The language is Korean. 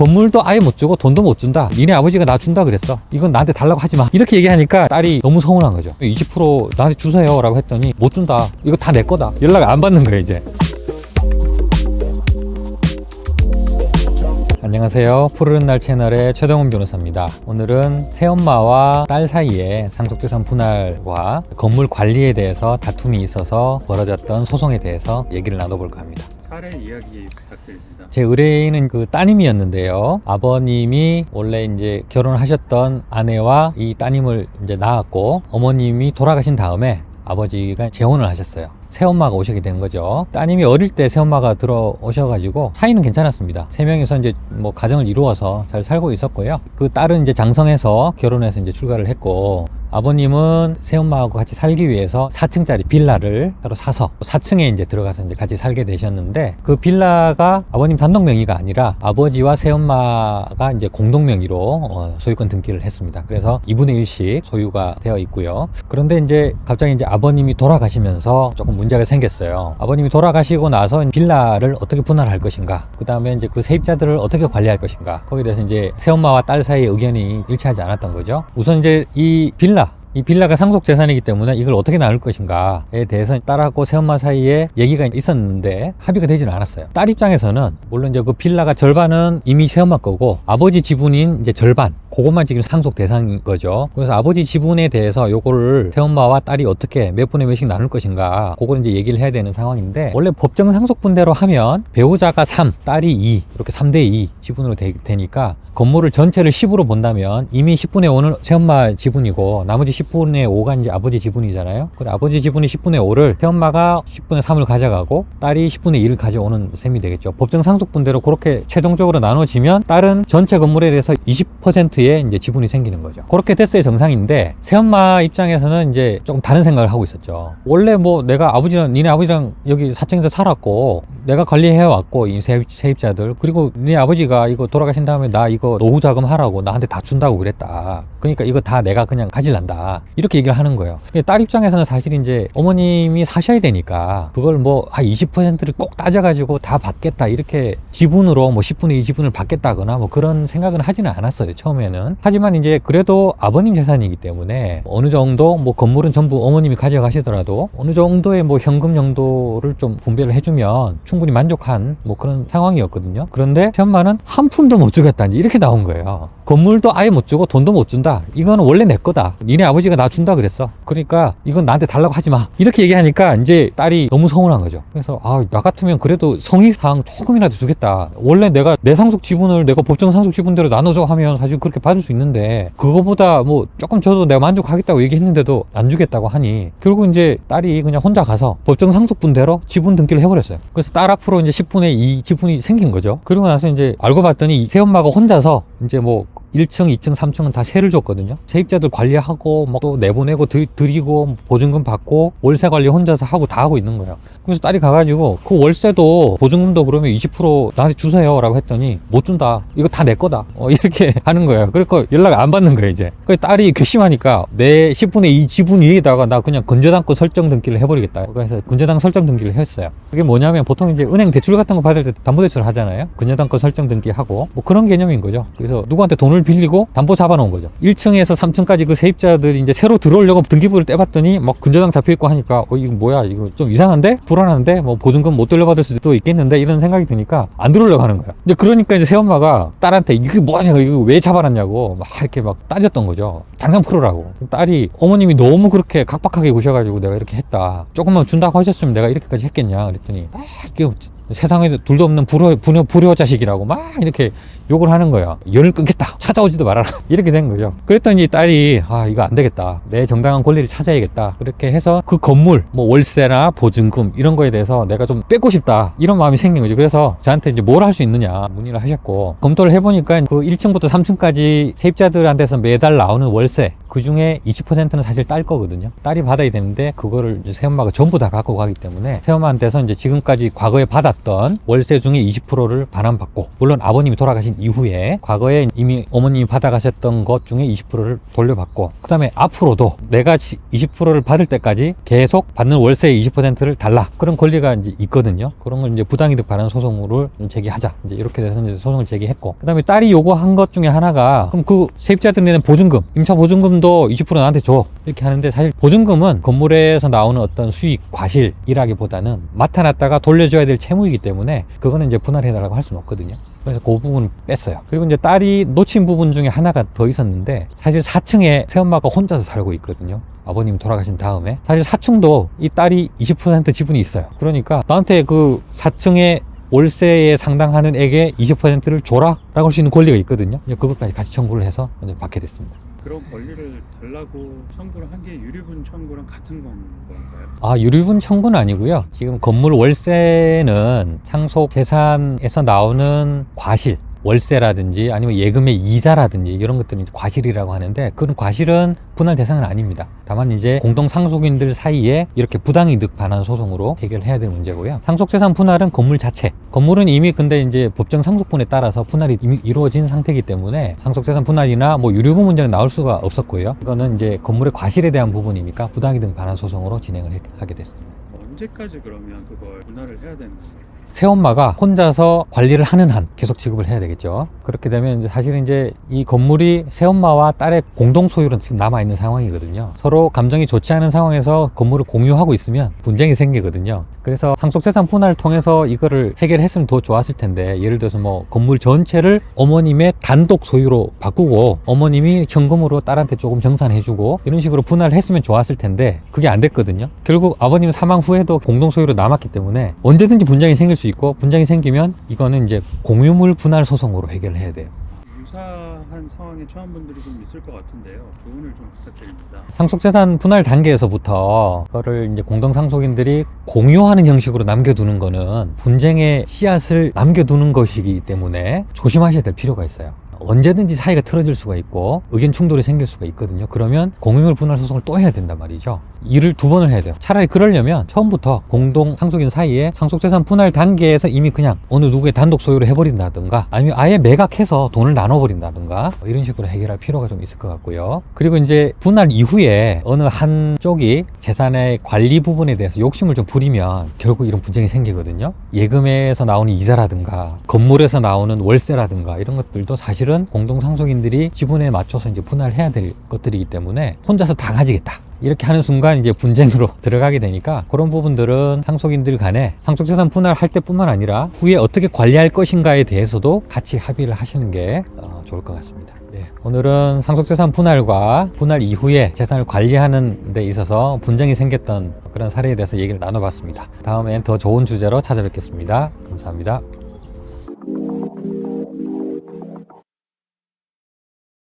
건물도 아예 못 주고 돈도 못 준다. 니네 아버지가 나 준다 그랬어. 이건 나한테 달라고 하지 마. 이렇게 얘기하니까 딸이 너무 서운한 거죠. 20% 나한테 주세요 라고 했더니 못 준다. 이거 다 내 거다. 연락 안 받는 거예요 이제. 안녕하세요. 푸르른 날 채널의 최동훈 변호사입니다. 오늘은 새엄마와 딸 사이에 상속재산 분할과 건물 관리에 대해서 다툼이 있어서 벌어졌던 소송에 대해서 얘기를 나눠볼까 합니다. 사례 이야기 부탁드립니다. 제 의뢰인은 그 따님이었는데요. 아버님이 원래 이제 결혼하셨던 아내와 이 따님을 이제 낳았고, 어머님이 돌아가신 다음에 아버지가 재혼을 하셨어요. 새엄마가 오시게 된 거죠. 따님이 어릴 때 새엄마가 들어오셔가지고 사이는 괜찮았습니다. 세 명이서 이제 뭐 가정을 이루어서 잘 살고 있었고요. 그 딸은 이제 장성해서 결혼해서 이제 출가를 했고, 아버님은 새엄마하고 같이 살기 위해서 4층짜리 빌라를 따로 사서 4층에 이제 들어가서 이제 같이 살게 되셨는데, 그 빌라가 아버님 단독 명의가 아니라 아버지와 새엄마가 이제 공동 명의로 소유권 등기를 했습니다. 그래서 2분의 1씩 소유가 되어 있고요. 그런데 이제 갑자기 이제 아버님이 돌아가시면서 조금 문제가 생겼어요. 아버님이 돌아가시고 나서 빌라를 어떻게 분할할 것인가, 그 다음에 이제 그 세입자들을 어떻게 관리할 것인가, 거기에 대해서 이제 새엄마와 딸 사이의 의견이 일치하지 않았던 거죠. 우선 이제 이 빌라가 상속 재산이기 때문에 이걸 어떻게 나눌 것인가에 대해서 딸하고 새엄마 사이에 얘기가 있었는데 합의가 되지는 않았어요. 딸 입장에서는 물론 이제 그 빌라가 절반은 이미 새엄마 거고, 아버지 지분인 이제 절반, 그것만 지금 상속 대상인 거죠. 그래서 아버지 지분에 대해서 요거를 새엄마와 딸이 어떻게 몇 분의 몇씩 나눌 것인가, 그걸 이제 얘기를 해야 되는 상황인데, 원래 법정 상속분대로 하면 배우자가 3, 딸이 2, 이렇게 3대2 지분으로 되니까 건물을 전체를 10으로 본다면 이미 10분의 5는 새엄마 지분이고 나머지 10분의 5가 이제 아버지 지분이잖아요. 그래, 아버지 지분이 10분의 5를 새엄마가 10분의 3을 가져가고 딸이 10분의 1을 가져오는 셈이 되겠죠. 법정 상속분대로 그렇게 최종적으로 나눠지면 딸은 전체 건물에 대해서 20%의 이제 지분이 생기는 거죠. 그렇게 됐어야 정상인데, 새엄마 입장에서는 이제 조금 다른 생각을 하고 있었죠. 원래 뭐 내가 니네 아버지랑 여기 4층에서 살았고 내가 관리해왔고, 이 세입자들, 그리고 니네 아버지가 이거 돌아가신 다음에 나 이거 노후 자금 하라고 나한테 다 준다고 그랬다. 그러니까 이거 다 내가 그냥 가질란다. 이렇게 얘기를 하는 거예요. 딸 입장에서는 사실 이제 어머님이 사셔야 되니까 그걸 뭐 한 20%를 꼭 따져가지고 다 받겠다, 이렇게 지분으로 뭐 10분의 2 지분을 받겠다거나 뭐 그런 생각은 하지는 않았어요, 처음에는. 하지만 이제 그래도 아버님 재산이기 때문에 어느 정도 뭐 건물은 전부 어머님이 가져가시더라도 어느 정도의 뭐 현금 정도를 좀 분배를 해주면 충분히 만족한 뭐 그런 상황이었거든요. 그런데 새엄마는 한 푼도 못 주겠다니 이렇게 나온 거예요. 건물도 아예 못 주고 돈도 못 준다. 이거는 원래 내 거다. 니네 아버지가 나 준다 그랬어. 그러니까 이건 나한테 달라고 하지 마. 이렇게 얘기하니까 이제 딸이 너무 서운한 거죠. 그래서 나 같으면 그래도 성의상 조금이라도 주겠다. 원래 내가 내 상속 지분을 내가 법정 상속 지분대로 나눠줘 하면 사실 그렇게 받을 수 있는데, 그거보다 뭐 조금 줘도 내가 만족하겠다고 얘기했는데도 안 주겠다고 하니 결국 이제 딸이 그냥 혼자 가서 법정 상속분대로 지분 등기를 해버렸어요. 그래서 딸 앞으로 이제 10분의 2 지분이 생긴 거죠. 그리고 나서 이제 알고 봤더니 새엄마가 혼자서 이제 뭐 1층, 2층, 3층은 다 세를 줬거든요. 세입자들 관리하고 뭐 또 내보내고 드리고 보증금 받고 월세 관리 혼자서 하고 다 하고 있는 거예요. 그래서 딸이 가가지고 그 월세도 보증금도 그러면 20% 나한테 주세요 라고 했더니 못 준다. 이거 다 내 거다. 이렇게 하는 거예요. 그러니까 연락 안 받는 거예요 이제. 그래서 딸이 괘씸하니까 내 10분의 2 지분 위에다가 나 그냥 근저당권 설정 등기를 해버리겠다. 그래서 근저당 설정 등기를 했어요. 그게 뭐냐면 보통 이제 은행 대출 같은 거 받을 때 담보대출 하잖아요. 근저당권 설정 등기하고 뭐 그런 개념인 거죠. 그래서 누구한테 돈을 빌리고 담보 잡아놓은 거죠. 1층에서 3층까지 그 세입자들이 이제 새로 들어오려고 등기부를 떼봤더니 막 근저당 잡혀있고 하니까 이거 뭐야, 이거 좀 이상한데? 불안한데? 뭐 보증금 못 돌려받을 수도 있겠는데? 이런 생각이 드니까 안 들어오려고 하는 거야. 이제 그러니까 이제 새엄마가 딸한테 이게 뭐냐, 이거 왜 잡아놨냐고 막 이렇게 막 따졌던 거죠. 당장 풀으라고. 딸이 어머님이 너무 그렇게 각박하게 구셔가지고 내가 이렇게 했다. 조금만 준다고 하셨으면 내가 이렇게까지 했겠냐 그랬더니 이게 세상에 둘도 없는 불효 자식이라고 막 이렇게 욕을 하는 거야. 열을 끊겠다. 찾아오지도 말아라. 이렇게 된 거죠. 그랬더니 딸이 이거 안 되겠다. 내 정당한 권리를 찾아야겠다. 그렇게 해서 그 건물 뭐 월세나 보증금 이런 거에 대해서 내가 좀 뺏고 싶다. 이런 마음이 생긴 거죠. 그래서 저한테 이제 뭘 할 수 있느냐 문의를 하셨고, 검토를 해보니까 그 1층부터 3층까지 세입자들한테서 매달 나오는 월세 그 중에 20%는 사실 딸 거거든요. 딸이 받아야 되는데 그거를 이제 새엄마가 전부 다 갖고 가기 때문에 새엄마한테서 이제 지금까지 과거에 받았던 월세 중에 20%를 반환받고, 물론 아버님이 돌아가신 이후에 과거에 이미 어머님이 받아가셨던 것 중에 20%를 돌려받고, 그 다음에 앞으로도 내가 20%를 받을 때까지 계속 받는 월세의 20%를 달라, 그런 권리가 이제 있거든요. 그런 걸 이제 부당이득 반환 소송을 제기하자, 이제 이렇게 돼서 이제 소송을 제기했고, 그 다음에 딸이 요구한 것 중에 하나가, 그럼 그 세입자들이 내는 보증금, 임차 보증금도 20% 나한테 줘, 이렇게 하는데, 사실 보증금은 건물에서 나오는 어떤 수익 과실이라기보다는 맡아놨다가 돌려줘야 될 채무이기 때문에 그거는 이제 분할해달라고 할 수는 없거든요. 그래서 그 부분은 뺐어요. 그리고 이제 딸이 놓친 부분 중에 하나가 더 있었는데, 사실 4층에 새엄마가 혼자서 살고 있거든요. 아버님 돌아가신 다음에. 사실 4층도 이 딸이 20% 지분이 있어요. 그러니까 나한테 그 4층에 월세에 상당하는 액의 20%를 줘라 라고 할 수 있는 권리가 있거든요. 그것까지 같이 청구를 해서 받게 됐습니다. 그런 권리를 달라고 청구를 한 게 유류분 청구랑 같은 건가요? 아, 유류분 청구는 아니고요. 지금 건물 월세는 상속 재산에서 나오는 과실, 월세라든지 아니면 예금의 이자라든지 이런 것들은 과실이라고 하는데, 그런 과실은 분할 대상은 아닙니다. 다만 이제 공동 상속인들 사이에 이렇게 부당이득 반환 소송으로 해결해야 될 문제고요. 상속재산 분할은 건물 자체, 건물은 이미 근데 이제 법정 상속분에 따라서 분할이 이미 이루어진 상태이기 때문에 상속재산 분할이나 뭐 유류분 문제는 나올 수가 없었고요. 이거는 이제 건물의 과실에 대한 부분이니까 부당이득 반환 소송으로 진행을 하게 됐습니다. 언제까지 그러면 그걸 분할을 해야 되는 건가요? 새엄마가 혼자서 관리를 하는 한 계속 지급을 해야 되겠죠. 그렇게 되면 사실은 이제 이 건물이 새엄마와 딸의 공동 소유로 지금 남아있는 상황이거든요. 서로 감정이 좋지 않은 상황에서 건물을 공유하고 있으면 분쟁이 생기거든요. 그래서 상속재산 분할을 통해서 이거를 해결했으면 더 좋았을 텐데, 예를 들어서 뭐 건물 전체를 어머님의 단독 소유로 바꾸고 어머님이 현금으로 딸한테 조금 정산해주고 이런 식으로 분할을 했으면 좋았을 텐데, 그게 안 됐거든요. 결국 아버님 사망 후에도 공동 소유로 남았기 때문에 언제든지 분쟁이 생길 수 있고, 분쟁이 생기면 이거는 이제 공유물 분할 소송으로 해결을 해야 돼요. 유사한 상황에 처한 분들이 좀 있을 것 같은데요. 조언을 좀 부탁드립니다. 상속재산 분할 단계에서부터 그거를 이제 공동상속인들이 공유하는 형식으로 남겨두는 거는 분쟁의 씨앗을 남겨두는 것이기 때문에 조심하셔야 될 필요가 있어요. 언제든지 사이가 틀어질 수가 있고 의견 충돌이 생길 수가 있거든요. 그러면 공유물 분할 소송을 또 해야 된단 말이죠. 일을 두 번을 해야 돼요. 차라리 그러려면 처음부터 공동 상속인 사이에 상속재산 분할 단계에서 이미 그냥 어느 누구의 단독 소유로 해버린다든가, 아니면 아예 매각해서 돈을 나눠버린다든가, 이런 식으로 해결할 필요가 좀 있을 것 같고요. 그리고 이제 분할 이후에 어느 한쪽이 재산의 관리 부분에 대해서 욕심을 좀 부리면 결국 이런 분쟁이 생기거든요. 예금에서 나오는 이자라든가 건물에서 나오는 월세라든가 이런 것들도 사실은 공동 상속인들이 지분에 맞춰서 이제 분할해야 될 것들이기 때문에 혼자서 다 가지겠다 이렇게 하는 순간 이제 분쟁으로 들어가게 되니까, 그런 부분들은 상속인들 간에 상속재산 분할할 때뿐만 아니라 후에 어떻게 관리할 것인가에 대해서도 같이 합의를 하시는 게 좋을 것 같습니다. 네, 오늘은 상속재산 분할과 분할 이후에 재산을 관리하는 데 있어서 분쟁이 생겼던 그런 사례에 대해서 얘기를 나눠봤습니다. 다음엔 더 좋은 주제로 찾아뵙겠습니다. 감사합니다.